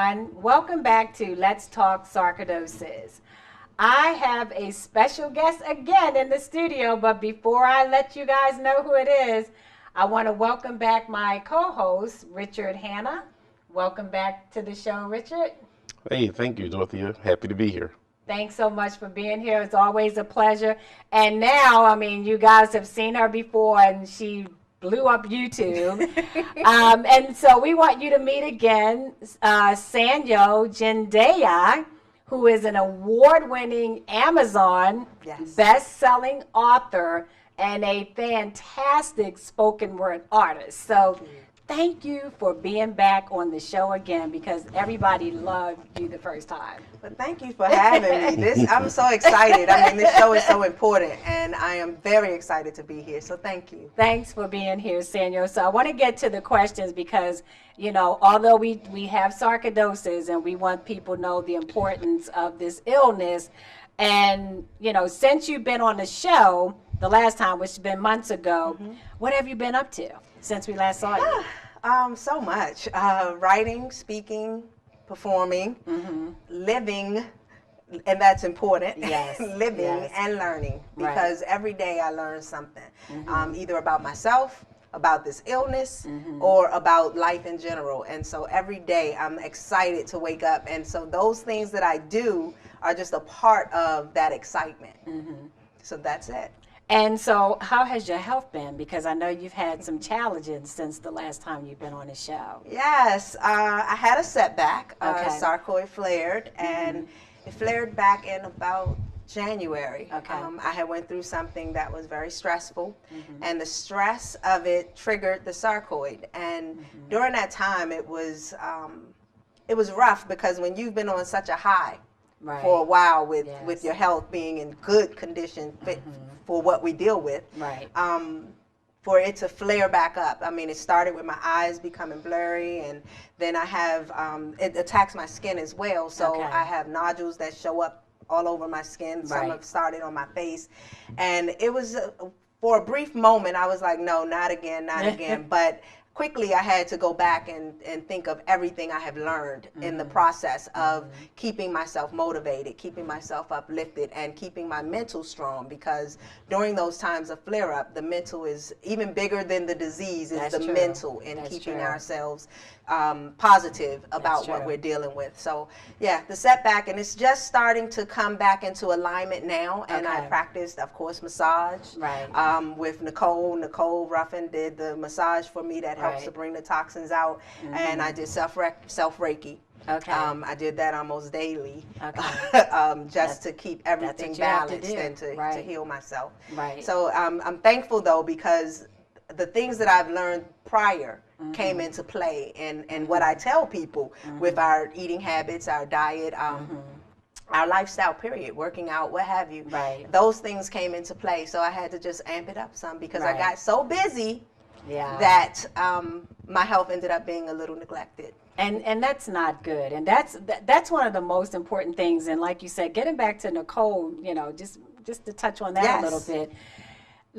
everyone. Welcome back to Let's Talk Sarcoidosis. I have a special guest again in the studio, but before I let you guys know who it is, I want to welcome back my co-host, Richard Hanna. Welcome back to the show, Richard. Hey, thank you, Dorothea. Happy to be here. Thanks so much for being here. It's always a pleasure. And now, I mean, you guys have seen her before, and she blew up YouTube. And so we want you to meet again Sanjo Jendayi, who is an award-winning Amazon best-selling author and a fantastic spoken word artist. So thank you for being back on the show again, because everybody loved you the first time. But thank you for having me. I'm so excited. I mean, this show is so important, and I am very excited to be here. So thank you. Thanks for being here, Sanjo. So I want to get to the questions because, you know, although we have sarcoidosis and we want people to know the importance of this illness, and, you know, since you've been on the show the last time, which has been months ago, what have you been up to since we last saw you? So much. Writing, speaking, performing, living, and that's important. Yes. Living and learning, because every day I learn something, either about myself, about this illness, or about life in general. And so every day I'm excited to wake up. And so those things that I do are just a part of that excitement. So that's it. And so how has your health been? Because I know you've had some challenges since the last time you've been on the show. Yes, I had a setback. Sarcoid flared, and it flared back in about January. I had went through something that was very stressful, and the stress of it triggered the sarcoid. And during that time, it was rough, because when you've been on such a high for a while with your health being in good condition, fit for what we deal with, for it to flare back up. I mean, it started with my eyes becoming blurry, and then I have, it attacks my skin as well. So I have nodules that show up all over my skin. Some have started on my face. And it was, for a brief moment, I was like, no, not again, not again. But quickly I had to go back and think of everything I have learned in the process of keeping myself motivated, keeping myself uplifted, and keeping my mental strong, because during those times of flare-up, the mental is even bigger than the disease, is the mental, in keeping ourselves positive about what we're dealing with. So yeah, the setback, and it's just starting to come back into alignment now. And I practiced, of course, massage with Nicole Ruffin did the massage for me that helps to bring the toxins out. And I did self Reiki. I did that almost daily, just to keep everything balanced and to heal myself. So I'm thankful, though, because the things that I've learned prior came into play, and what I tell people with our eating habits, our diet, our lifestyle, period, working out, what have you, those things came into play. So I had to just amp it up some, because I got so busy that my health ended up being a little neglected. And that's not good. And that's one of the most important things. And like you said, getting back to Nicole, you know, just to touch on that a little bit.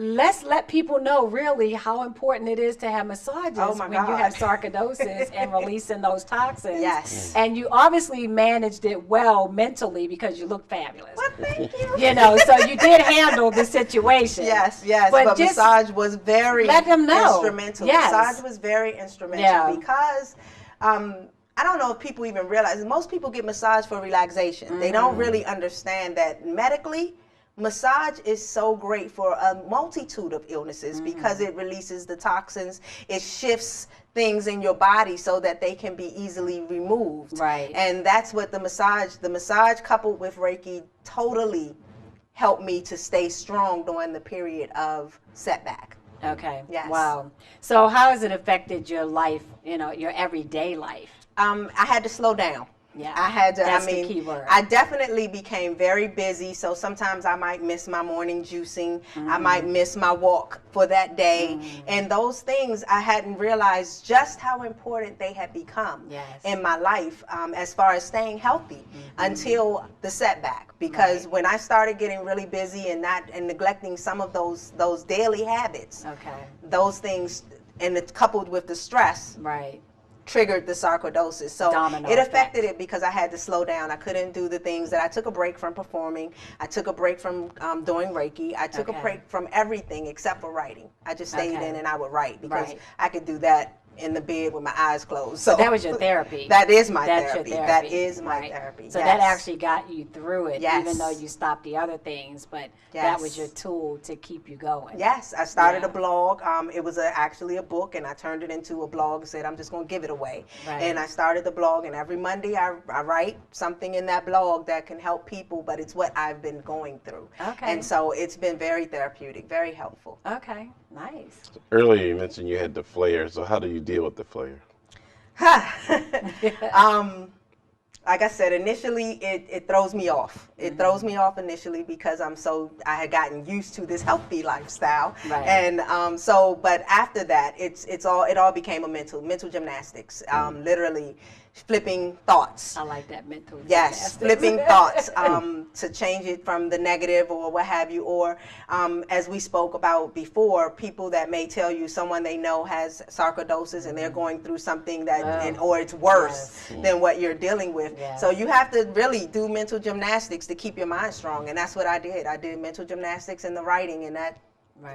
Let's let people know really how important it is to have massages when you have sarcoidosis and releasing those toxins. And you obviously managed it well mentally, because you look fabulous. Well, thank you. You know, so you did handle the situation. Yes. But massage was very instrumental. Massage was very instrumental because I don't know if people even realize, most people get massage for relaxation. They don't really understand that medically, massage is so great for a multitude of illnesses, because it releases the toxins, it shifts things in your body so that they can be easily removed. And that's what the massage coupled with Reiki totally helped me to stay strong during the period of setback. Wow. So how has it affected your life, you know, your everyday life? I had to slow down. I had to, That's the key word. I definitely became very busy. So sometimes I might miss my morning juicing. I might miss my walk for that day. And those things, I hadn't realized just how important they had become in my life, as far as staying healthy until the setback. Because when I started getting really busy and neglecting some of those daily habits, those things, and it's coupled with the stress, triggered the sarcoidosis. So Domino it affected effect. it because I had to slow down. I couldn't do the things that I took a break from performing. I took a break from doing Reiki. I took a break from everything except for writing. I just stayed in and I would write because I could do that in the bed with my eyes closed. So that was your therapy. That is my That's therapy. Your That therapy. is my therapy. So that actually got you through it, Yes. even though you stopped the other things, but that was your tool to keep you going. Yes, I started a blog. It was actually a book, and I turned it into a blog and said, I'm just going to give it away. And I started the blog, and every Monday I write something in that blog that can help people, but it's what I've been going through. And so it's been very therapeutic, very helpful. Okay, nice. Earlier you mentioned you had the flare, so how do you deal with the flare? Like I said, initially it throws me off. It throws me off initially because I had gotten used to this healthy lifestyle, and but after that, it all became a mental gymnastics. Literally flipping thoughts. I like that mental. Yes, flipping thoughts to change it from the negative or what have you, or as we spoke about before, people that may tell you someone they know has sarcoidosis and they're going through something that, or it's worse than what you're dealing with. So you have to really do mental gymnastics to keep your mind strong, and that's what I did. I did mental gymnastics and the writing, and that.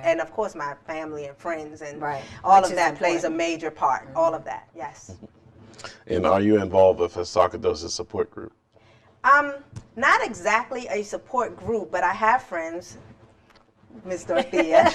And of course my family and friends and all of that plays a major part. All of that, yes. And are you involved with a sarcoidosis support group? Not exactly a support group, but I have friends, Miss Dorothea,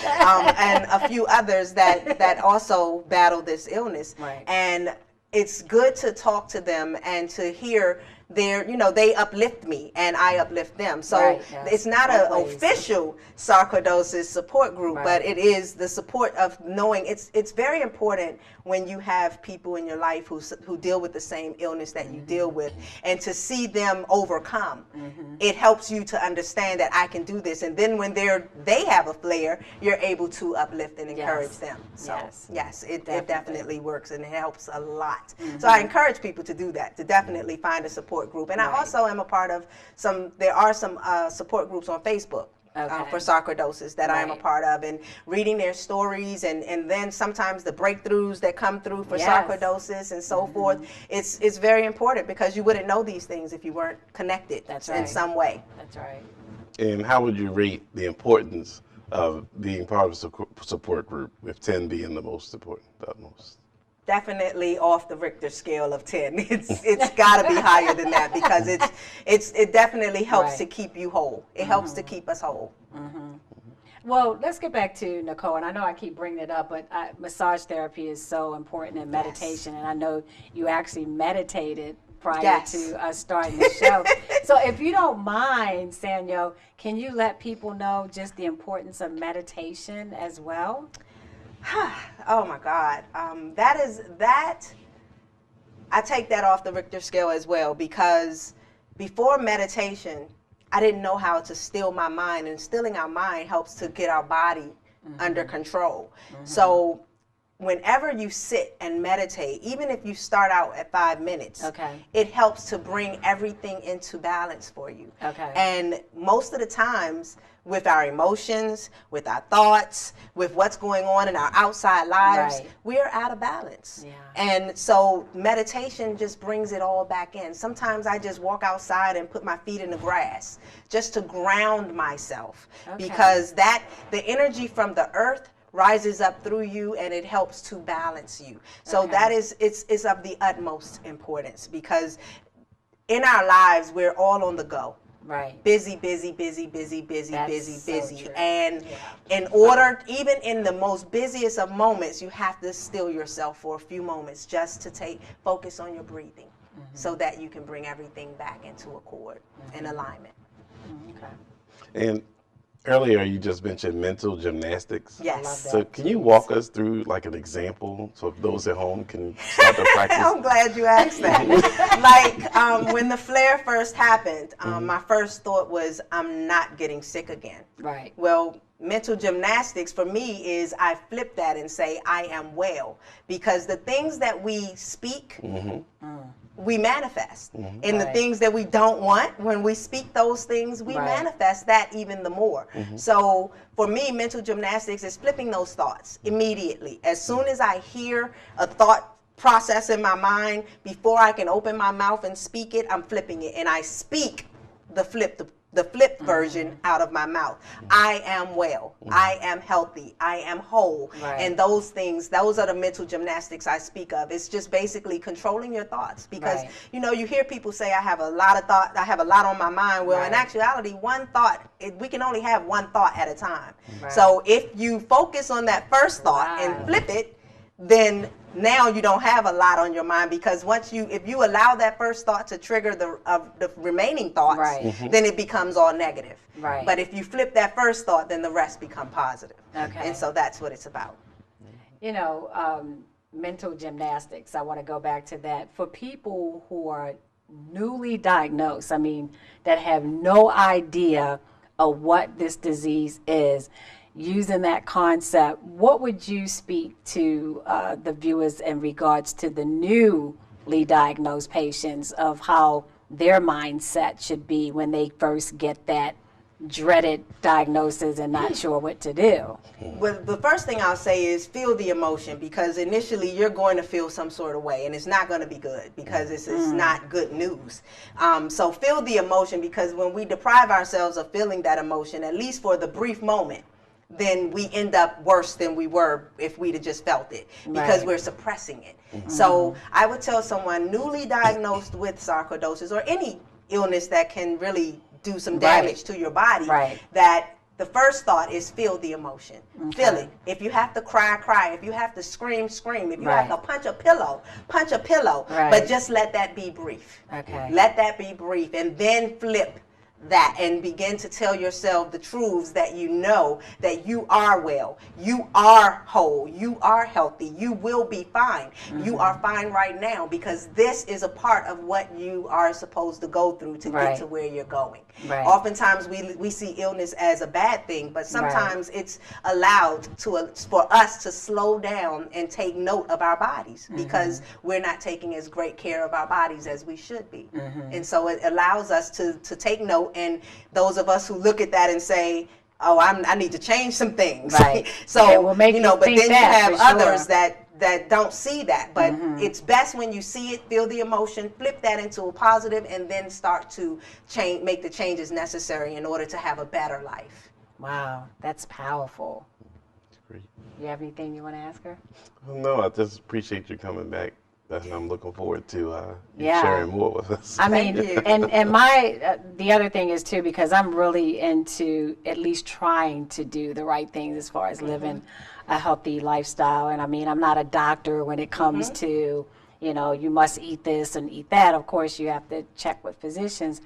and a few others that also battle this illness. And it's good to talk to them and to hear they uplift me and I uplift them. So it's not an official sarcoidosis support group, but it is the support of knowing it's very important when you have people in your life who deal with the same illness that you deal with, and to see them overcome. It helps you to understand that I can do this, and then when they have a flare, you're able to uplift and encourage them. So yes, it definitely works, and it helps a lot. So I encourage people to do that, to definitely find a support group. And I also am a part of there are some support groups on Facebook for sarcoidosis that I am a part of, and reading their stories, and then sometimes the breakthroughs that come through for sarcoidosis and so forth. It's very important because you wouldn't know these things if you weren't connected in some way. That's right. And how would you rate the importance of being part of a support group, with 10 being the most important, the utmost? Definitely off the Richter scale of 10. It's got to be higher than that, because it definitely helps to keep you whole. It helps to keep us whole. Well, let's get back to Nicole, and I know I keep bringing it up, but massage therapy is so important in meditation, and I know you actually meditated prior to us starting the show. So if you don't mind, Sanjo, can you let people know just the importance of meditation as well? Oh my God, I take that off the Richter scale as well, because before meditation, I didn't know how to still my mind, and stilling our mind helps to get our body under control. So whenever you sit and meditate, even if you start out at 5 minutes, it helps to bring everything into balance for you. And most of the times, with our emotions, with our thoughts, with what's going on in our outside lives, we're out of balance. And so meditation just brings it all back in. Sometimes I just walk outside and put my feet in the grass just to ground myself, because the energy from the earth rises up through you, and it helps to balance you. So that is of the utmost importance, because in our lives we're all on the go. Busy, busy, busy, busy, busy, busy. And in order, even in the most busiest of moments, you have to still yourself for a few moments just to focus on your breathing, so that you can bring everything back into accord and alignment. And earlier you just mentioned mental gymnastics. Yes. So can you walk us through like an example, so if those at home can start to practice? I'm glad you asked that. Like when the flare first happened, my first thought was, I'm not getting sick again. Well, mental gymnastics for me is I flip that and say I am well, because the things that we speak, we manifest. And the things that we don't want, when we speak those things, we manifest that even the more. So for me, mental gymnastics is flipping those thoughts immediately. As soon as I hear a thought process in my mind, before I can open my mouth and speak it, I'm flipping it, and I speak the flipped version out of my mouth. I am well. I am healthy. I am whole. Right. And those things, those are the mental gymnastics I speak of. It's just basically controlling your thoughts, because you know, you hear people say, I have a lot of thought, I have a lot on my mind. Well, in actuality, one thought, we can only have one thought at a time. So if you focus on that first thought and flip it, then now you don't have a lot on your mind, because if you allow that first thought to trigger the remaining thoughts, then it becomes all negative. But if you flip that first thought, then the rest become positive. And so that's what it's about. You know, mental gymnastics, I want to go back to that. For people who are newly diagnosed, I mean, that have no idea of what this disease is, using that concept, what would you speak to the viewers in regards to the newly diagnosed patients, of how their mindset should be when they first get that dreaded diagnosis and not sure what to do? Well, the first thing I'll say is feel the emotion, because initially you're going to feel some sort of way, and it's not going to be good, because it's not good news. So feel the emotion, because when we deprive ourselves of feeling that emotion, at least for the brief moment, then we end up worse than we were if we'd have just felt it, because we're suppressing it. So I would tell someone newly diagnosed with sarcoidosis, or any illness that can really do some damage to your body, that the first thought is feel the emotion. Feel it. If you have to cry, cry. If you have to scream, scream. If you have to punch a pillow, punch a pillow. But just let that be brief. Let that be brief, and then flip that and begin to tell yourself the truths that you know, that you are well, you are whole, you are healthy, you will be fine. You are fine right now, because this is a part of what you are supposed to go through to get to where you're going. Oftentimes we see illness as a bad thing, but sometimes it's allowed for us to slow down and take note of our bodies, because we're not taking as great care of our bodies as we should be. And so it allows us to take note. And those of us who look at that and say, oh, I need to change some things. So, you know, but then you have others that don't see that. But it's best when you see it, feel the emotion, flip that into a positive, and then start to make the changes necessary in order to have a better life. Wow, that's powerful. Great. You have anything you want to ask her? No, I just appreciate you coming back. And I'm looking forward to you sharing more with us. I mean, and my the other thing is too, because I'm really into at least trying to do the right things as far as living a healthy lifestyle. And I mean, I'm not a doctor when it comes to, you know, you must eat this and eat that. Of course, you have to check with physicians.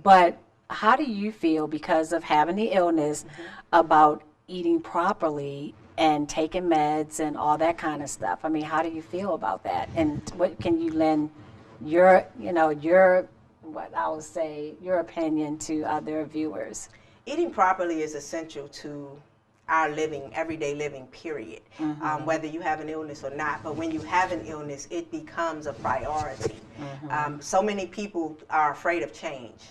But how do you feel, because of having the illness, about eating properly and taking meds and all that kind of stuff? I mean, how do you feel about that? And what can you lend your what I would say, your opinion to other viewers? Eating properly is essential to our everyday living, period. Whether you have an illness or not. But when you have an illness, it becomes a priority. So many people are afraid of change.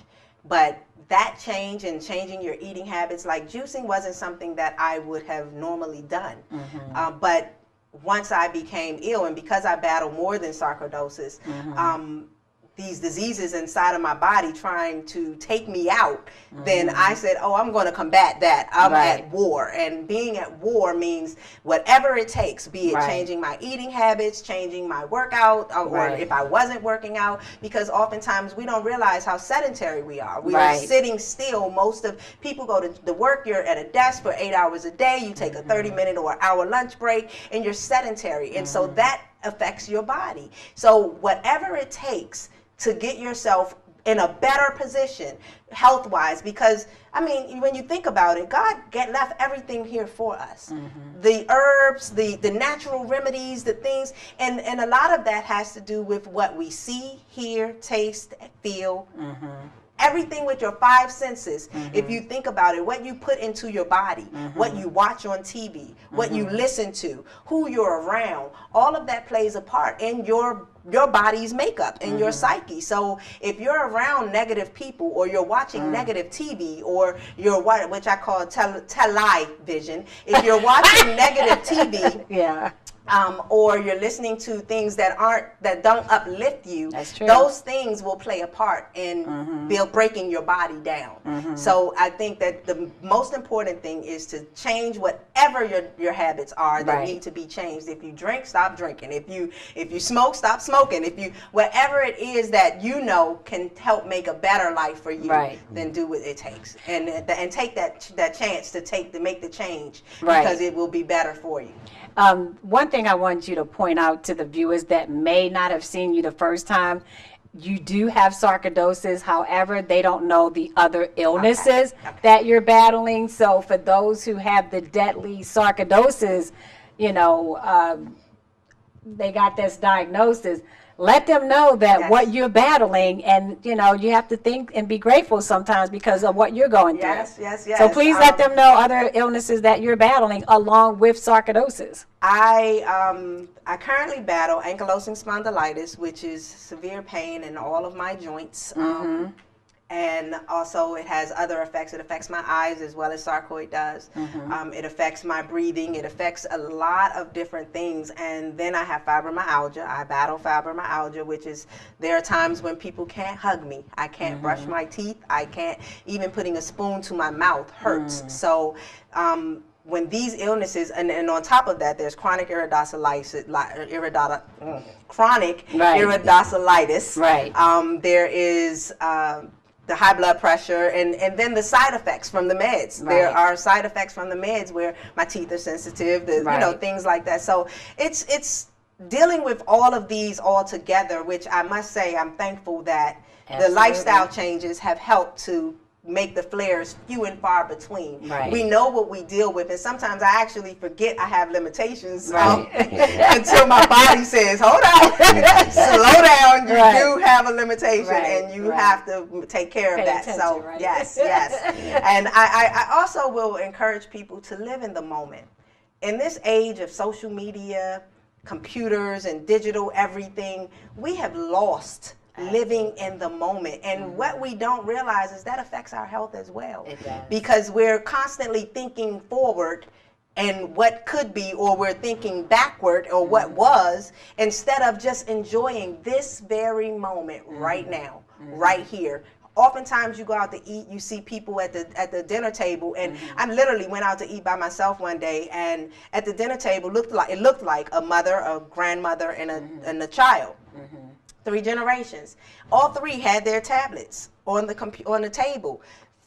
But that change and changing your eating habits, like juicing wasn't something that I would have normally done. But once I became ill, and because I battle more than sarcoidosis, these diseases inside of my body trying to take me out, then I said, oh, I'm going to combat that. I'm at war. And being at war means whatever it takes, be it changing my eating habits, changing my workout, or if I wasn't working out, because oftentimes we don't realize how sedentary we are. We are sitting still. Most of people go to work, you're at a desk for 8 hours a day, you take a 30-minute or hour lunch break, and you're sedentary. And so that affects your body. So whatever it takes to get yourself in a better position health-wise, because I mean, when you think about it, God left everything here for us. The herbs, the natural remedies, the things, and a lot of that has to do with what we see, hear, taste, feel. Everything with your 5 senses. If you think about it, what you put into your body, what you watch on TV, what you listen to, who you're around, all of that plays a part in your body's makeup and your psyche. So if you're around negative people, or you're watching negative TV, or you're which I call television, if you're watching negative TV, or you're listening to things that don't uplift you, That's true. those things will play a part in breaking your body down. So I think that the most important thing is to change whatever your habits are that need to be changed. If you drink, stop drinking. If you smoke, stop smoking. Whatever it is that you know can help make a better life for you, then do what it takes, and take that chance to make the change, because it will be better for you. One thing I want you to point out to the viewers that may not have seen you the first time, you do have sarcoidosis. However, they don't know the other illnesses that you're battling. So for those who have the deadly sarcoidosis, you know, they got this diagnosis. Let them know that what you're battling, and you know, you have to think and be grateful sometimes because of what you're going through. Yes. So please let them know other illnesses that you're battling along with sarcoidosis. I currently battle ankylosing spondylitis, which is severe pain in all of my joints. And also it has other effects. It affects my eyes as well as sarcoid does. It affects my breathing. It affects a lot of different things. And then I have fibromyalgia. I battle fibromyalgia, which is, there are times when people can't hug me. I can't brush my teeth. I can't, even putting a spoon to my mouth hurts. So when these illnesses, and on top of that, there's chronic iridocylitis, there is the high blood pressure, and then the side effects from the meds. There are side effects from the meds where my teeth are sensitive, you know, things like that. So it's dealing with all of these all together, which I must say I'm thankful that the lifestyle changes have helped to make the flares few and far between. We know what we deal with, and sometimes I actually forget I have limitations until my body says, hold on, slow down, you do have a limitation, and you have to take care of that. So yes. And I also will encourage people to live in the moment. In this age of social media, computers, and digital everything, we have lost living in the moment, and what we don't realize is that affects our health as well, because we're constantly thinking forward and what could be, or we're thinking backward or what was, instead of just enjoying this very moment right now, right here. Oftentimes you go out to eat, you see people at the dinner table, and I literally went out to eat by myself one day, and at the dinner table it looked like a mother, a grandmother, and a child. 3 generations. All 3 had their tablets on the table,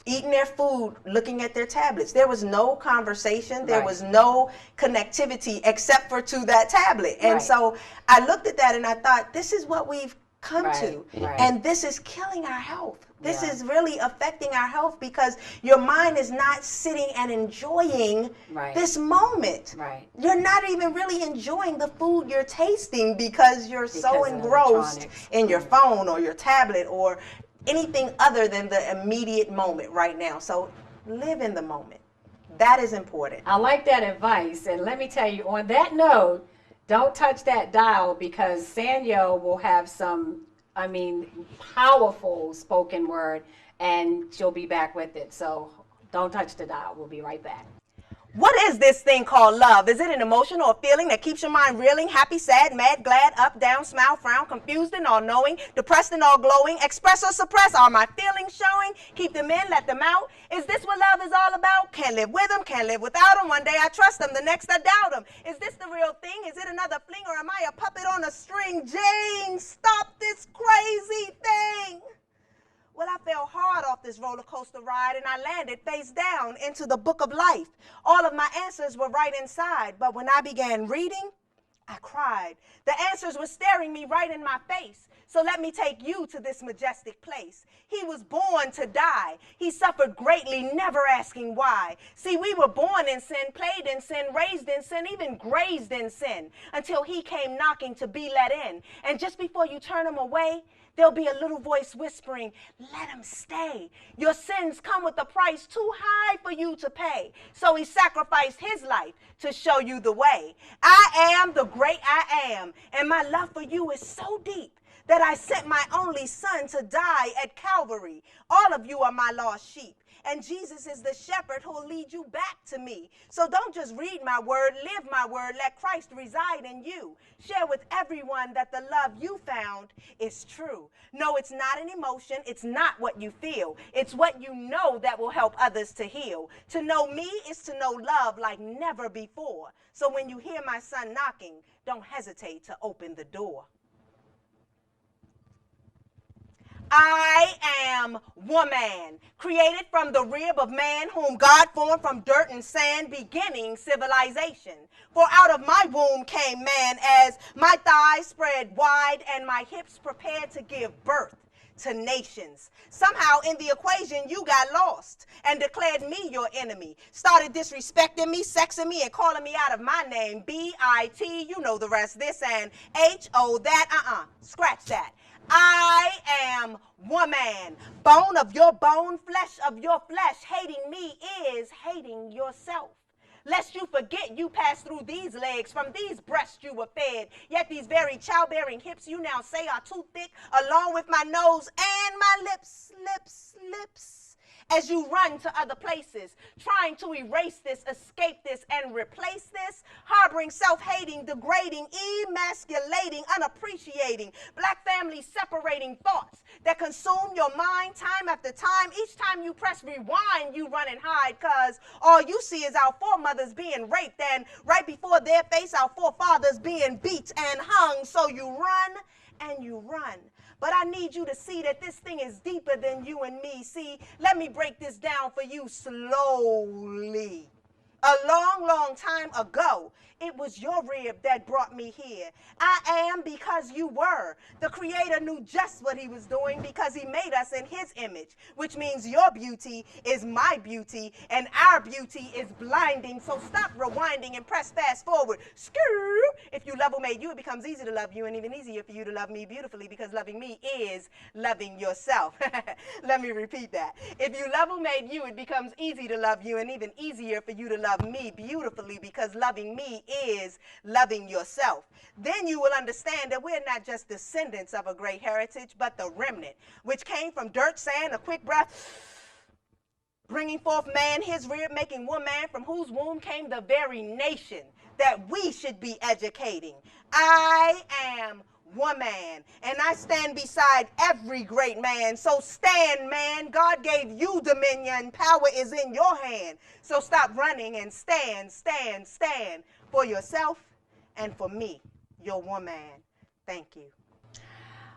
eating their food, looking at their tablets. There was no conversation. There was no connectivity except for to that tablet. And so I looked at that and I thought, this is what we've come to. And this is killing our health. This is really affecting our health, because your mind is not sitting and enjoying this moment. You're not even really enjoying the food you're tasting because you're so engrossed in your phone or your tablet or anything other than the immediate moment right now. So live in the moment. That is important. I like that advice. And let me tell you, on that note, don't touch that dial, because Sanjo will have some, powerful spoken word, and she'll be back with it. So don't touch the dial. We'll be right back. What is this thing called love? Is it an emotion or a feeling that keeps your mind reeling, happy, sad, mad, glad, up, down, smile, frown, confused and all knowing, depressed and all glowing, express or suppress? Are my feelings showing? Keep them in, let them out. Is this what love is all about? Can't live with them, can't live without them. One day I trust them, the next I doubt them. Is this the real thing? Is it another fling, or am I a puppet on a string? Jane, stop this crazy thing. Well, I fell hard off this roller coaster ride, and I landed face down into the book of life. All of my answers were right inside, but when I began reading, I cried. The answers were staring me right in my face. So let me take you to this majestic place. He was born to die. He suffered greatly, never asking why. See, we were born in sin, played in sin, raised in sin, even grazed in sin, until he came knocking to be let in. And just before you turn him away, there'll be a little voice whispering, let him stay. Your sins come with a price too high for you to pay. So he sacrificed his life to show you the way. I am the great I am, and my love for you is so deep that I sent my only son to die at Calvary. All of you are my lost sheep, And Jesus is the shepherd who'll lead you back to me. So don't just read my word, live my word. Let Christ reside in you. Share with everyone that the love you found is true. No, it's not an emotion. It's not what you feel. It's what you know that will help others to heal. To know me is to know love like never before. So when you hear my son knocking, don't hesitate to open the door. I am woman, created from the rib of man, whom God formed from dirt and sand, beginning civilization. For out of my womb came man, as my thighs spread wide and my hips prepared to give birth to nations. Somehow in the equation you got lost and declared me your enemy. Started disrespecting me, sexing me, and calling me out of my name. B-I-T, you know the rest. This and H-O, that, scratch that. I am woman, bone of your bone, flesh of your flesh. Hating me is hating yourself. Lest you forget you passed through these legs, from these breasts you were fed. Yet these very childbearing hips you now say are too thick, along with my nose and my lips. As you run to other places, trying to erase this, escape this, and replace this, harboring self-hating, degrading, emasculating, unappreciating, black family separating thoughts that consume your mind time after time. Each time you press rewind, you run and hide, because all you see is our foremothers being raped, and right before their face, our forefathers being beat and hung. So you run and you run. But I need you to see that this thing is deeper than you and me. See, let me break this down for you slowly. A long time ago, it was your rib that brought me here. I am because you were. The Creator knew just what he was doing because he made us in his image, which means your beauty is my beauty and our beauty is blinding. So stop rewinding and press fast forward. If you love who made you, it becomes easy to love you, and even easier for you to love me beautifully, because loving me is loving yourself. Let me repeat that. If you love who made you, it becomes easy to love you, and even easier for you to love me beautifully, because loving me is loving yourself. Then you will understand that we're not just descendants of a great heritage, but the remnant, which came from dirt, sand, a quick breath, bringing forth man, his rib, making woman, from whose womb came the very nation that we should be educating. I am woman, and I stand beside every great man. So stand, man. God gave you dominion. Power is in your hand. So stop running and stand for yourself and for me, your woman. Thank you.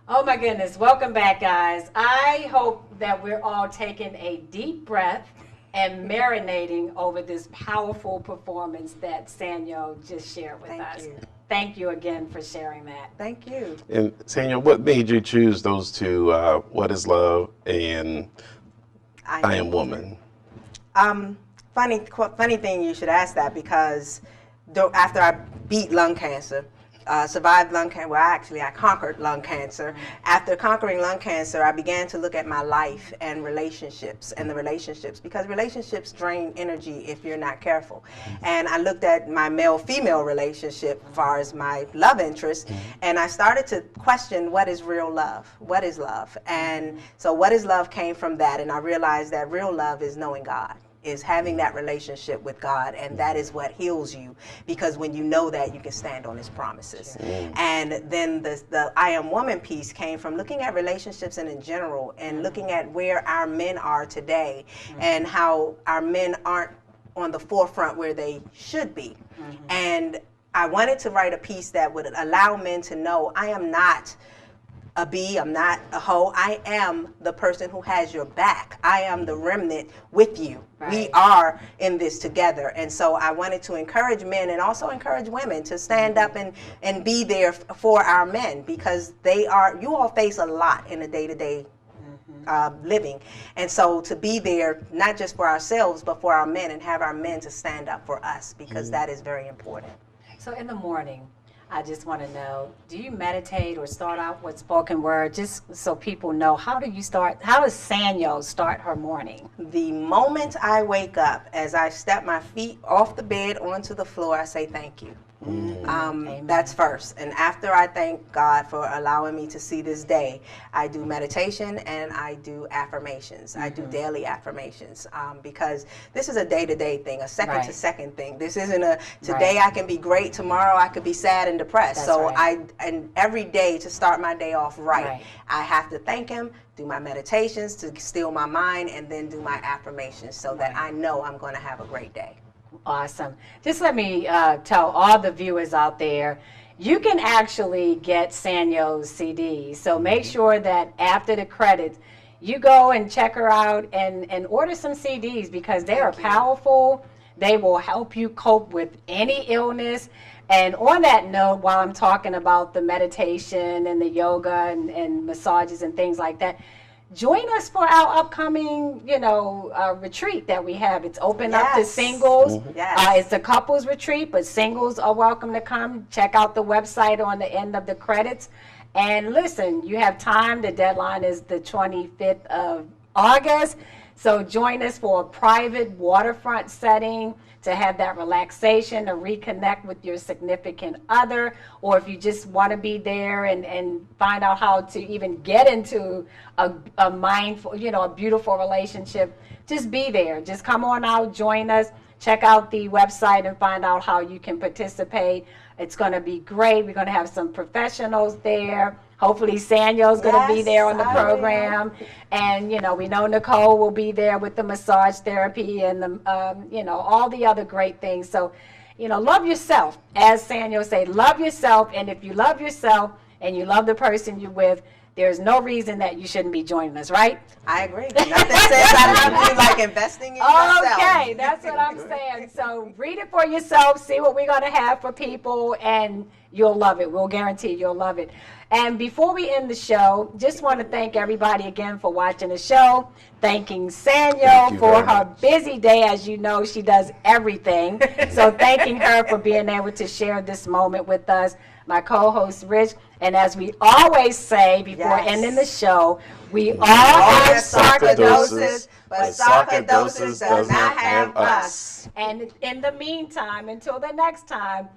Oh my goodness. Welcome back, guys. I hope that we're all taking a deep breath and marinating over this powerful performance that Sanjo just shared with us. Thank you. Thank you again for sharing that. Thank you. And Sanjo, what made you choose those two, What is Love and I Am Woman? Funny thing you should ask that, because after I beat lung cancer, survived lung cancer, well, actually I conquered lung cancer. After conquering lung cancer, I began to look at my life and relationships, because relationships drain energy if you're not careful. And I looked at my male-female relationship as far as my love interest, and I started to question, what is real love? What is love? And so What is Love came from that, and I realized that real love is knowing God, is having that relationship with God, and that is what heals you, because when you know that, you can stand on his promises. And then the I Am Woman piece came from looking at relationships and in general, and looking at where our men are today, and how our men aren't on the forefront where they should be. And I wanted to write a piece that would allow men to know, I am not a bee, I'm not a hoe, I am the person who has your back. I am the remnant with you. Right. We are in this together. And so I wanted to encourage men, and also encourage women to stand up and be there for our men, because you all face a lot in the day-to-day living. And so to be there, not just for ourselves, but for our men, and have our men to stand up for us, because that is very important. So in the morning, I just want to know, do you meditate or start out with spoken word, just so people know, how does Sanjo start her morning? The moment I wake up, as I step my feet off the bed onto the floor, I say thank you. That's first. And after I thank God for allowing me to see this day, I do meditation and I do affirmations. I do daily affirmations because this is a day-to-day thing, a second-to-second thing. This isn't a today I can be great, tomorrow I could be sad and depressed. And every day to start my day off right, I have to thank Him, do my meditations to still my mind, and then do my affirmations so that I know I'm going to have a great day. Awesome. Just let me tell all the viewers out there, you can actually get Sanjo's CDs. So make sure that after the credits, you go and check her out and order some CDs because they are powerful. They will help you cope with any illness. And on that note, while I'm talking about the meditation and the yoga and massages and things like that, join us for our upcoming, retreat that we have. It's open up to singles. It's a couples retreat, but singles are welcome to come. Check out the website on the end of the credits. And listen, you have time. The deadline is the 25th of August. So join us for a private waterfront setting to have that relaxation, to reconnect with your significant other, or if you just want to be there and find out how to even get into a mindful, a beautiful relationship, just be there. Just come on out, join us, check out the website and find out how you can participate. It's going to be great. We're going to have some professionals there. Hopefully Sanjo's going to be there on the program. And, we know Nicole will be there with the massage therapy and, all the other great things. So, love yourself. As Sanjo said, love yourself. And if you love yourself and you love the person you're with, there's no reason that you shouldn't be joining us, right? I agree. Nothing says I love you like investing in yourself. Okay, that's what I'm saying. So read it for yourself, see what we're going to have for people, and you'll love it. We'll guarantee you'll love it. And before we end the show, just want to thank everybody again for watching the show. Thanking Sanjo for her busy day. As you know, she does everything. So thanking her for being able to share this moment with us. My co-host, Rich. And as we always say before ending the show, we all have sarcoidosis, but sarcoidosis does not have us. And in the meantime, until the next time,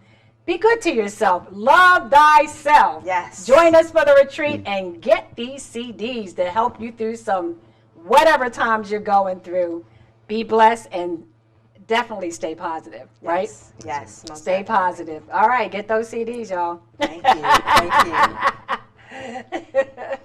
be good to yourself. Love thyself. Yes. Join us for the retreat and get these CDs to help you through some whatever times you're going through. Be blessed and definitely stay positive, right? Yes. Stay positive. All right, get those CDs, y'all. Thank you. Thank you.